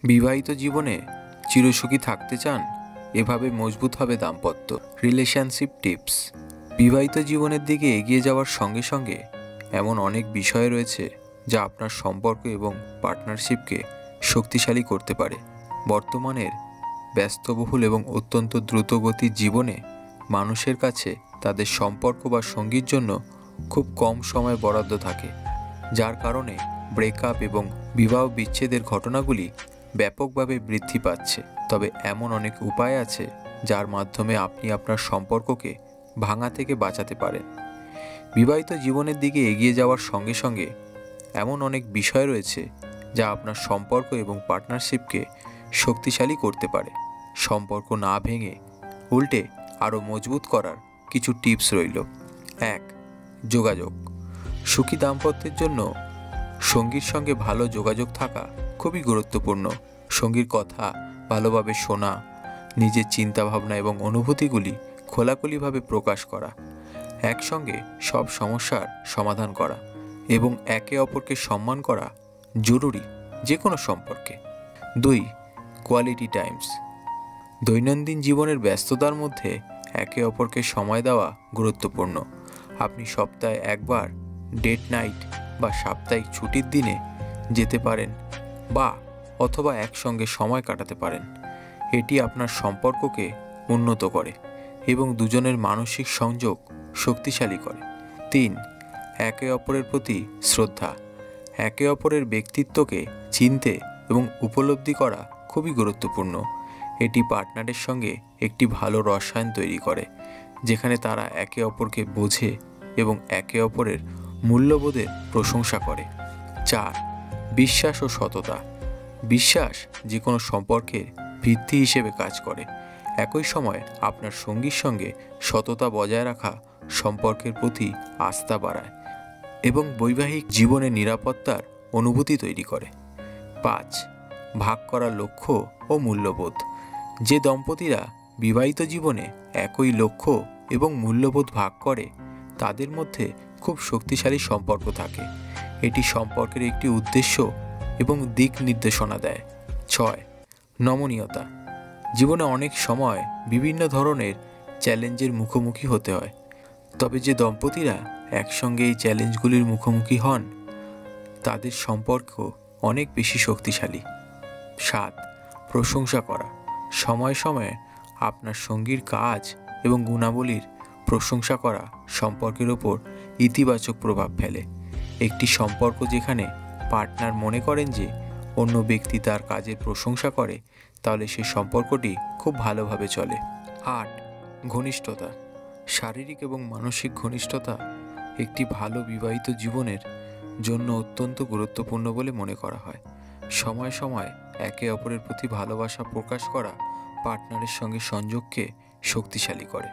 বিবাহিত জীবনে চিরসুখী থাকতে চান? এভাবে মজবুত হবে দাম্পত্য। Relationship tips. বিবাহিত জীবনের দিকে এগিয়ে যাওয়ার সঙ্গে সঙ্গে এমন অনেক বিষয় রয়েছে যা আপনার সম্পর্ক এবং পার্টনারশিপকে শক্তিশালী করতে পারে। বর্তমানের ব্যস্তবহুল এবং অত্যন্ত দ্রুতগতির জীবনে মানুষের কাছে তাদের সম্পর্ক বা সঙ্গীর জন্য খুব কম সময় বরাদ্দ থাকে, যার কারণে ব্রেকআপ এবং বিবাহ বিচ্ছেদের ঘটনাগুলি ব্যাপকভাবে বৃদ্ধি পাচ্ছে। তবে এমন অনেক উপায় আছে যার মাধ্যমে আপনি আপনার সম্পর্ককে ভাঙা থেকে বাঁচাতে পারেন। বিবাহিত জীবনের দিকে এগিয়ে যাওয়ার সঙ্গে সঙ্গে এমন অনেক বিষয় রয়েছে যা আপনার সম্পর্ক এবং পার্টনারশিপকে শক্তিশালী করতে পারে। সম্পর্ক না ভেঙে উল্টে আরও মজবুত করার কিছু টিপস রইল। 1. যোগাযোগ। সুখী দাম্পত্যের জন্য সঙ্গীর সঙ্গে ভালো যোগাযোগ থাকা খুবই গুরুত্বপূর্ণ। সঙ্গীর কথা ভালোভাবে শোনা, নিজের চিন্তাভাবনা এবং অনুভূতিগুলি খোলাখুলিভাবে প্রকাশ করা, একসঙ্গে সব সমস্যার সমাধান করা এবং একে অপরকে সম্মান করা জরুরি যে কোনো সম্পর্কে। 2. Quality Times. দৈনন্দিন জীবনের ব্যস্ততার মধ্যে একে অপরকে সময় দেওয়া গুরুত্বপূর্ণ। আপনি সপ্তাহে একবার ডেট নাইট বা সাপ্তাহিক ছুটির দিনে যেতে পারেন অথবা একসঙ্গে সময় কাটাতে পারেন। এটি আপনার সম্পর্ককে উন্নত করে এবং দুজনের মানসিক সংযোগ শক্তিশালী করে। 3. একে অপরের প্রতি শ্রদ্ধা। একে অপরের ব্যক্তিত্বকে চিনতে এবং উপলব্ধি করা খুবই গুরুত্বপূর্ণ। এটি পার্টনারের সঙ্গে একটি ভালো রসায়ন তৈরি করে, যেখানে তারা একে অপরকে বোঝে এবং একে অপরের মূল্যবোধের প্রশংসা করে। 4. বিশ্বাস ও সততা। বিশ্বাস যে কোনো সম্পর্কের ভিত্তি হিসেবে কাজ করে। একই সময় আপনার সঙ্গীর সঙ্গে সততা বজায় রাখা সম্পর্কের প্রতি আস্থা বাড়ায় এবং বৈবাহিক জীবনে নিরাপত্তার অনুভূতি তৈরি করে। 5. ভাগ করা লক্ষ্য ও মূল্যবোধ। যে দম্পতিরা বিবাহিত জীবনে একই লক্ষ্য এবং মূল্যবোধ ভাগ করে তাদের মধ্যে খুব শক্তিশালী সম্পর্ক থাকে। এটি সম্পর্কের একটি উদ্দেশ্য এবং দিক নির্দেশনা দেয়। 6. নমনীয়তা। জীবনে অনেক সময় বিভিন্ন ধরনের চ্যালেঞ্জের মুখোমুখি হতে হয়, তবে যে দম্পতিরা একসঙ্গে এই চ্যালেঞ্জগুলির মুখোমুখি হন তাদের সম্পর্ক অনেক বেশি শক্তিশালী। 7. প্রশংসা করা। সময়ে সময়ে আপনার সঙ্গীর কাজ এবং গুণাবলীর প্রশংসা করা সম্পর্কের ওপর ইতিবাচক প্রভাব ফেলে। একটি সম্পর্ক যেখানে পার্টনার মনে করেন যে অন্য ব্যক্তি তার কাজের প্রশংসা করে, তাহলে সেই সম্পর্কটি খুব ভালোভাবে চলে। 8. ঘনিষ্ঠতা। শারীরিক এবং মানসিক ঘনিষ্ঠতা একটি ভালো বিবাহিত জীবনের জন্য অত্যন্ত গুরুত্বপূর্ণ বলে মনে করা হয়। সময় সময় একে অপরের প্রতি ভালোবাসা প্রকাশ করা পার্টনারের সঙ্গে সংযোগকে শক্তিশালী করে।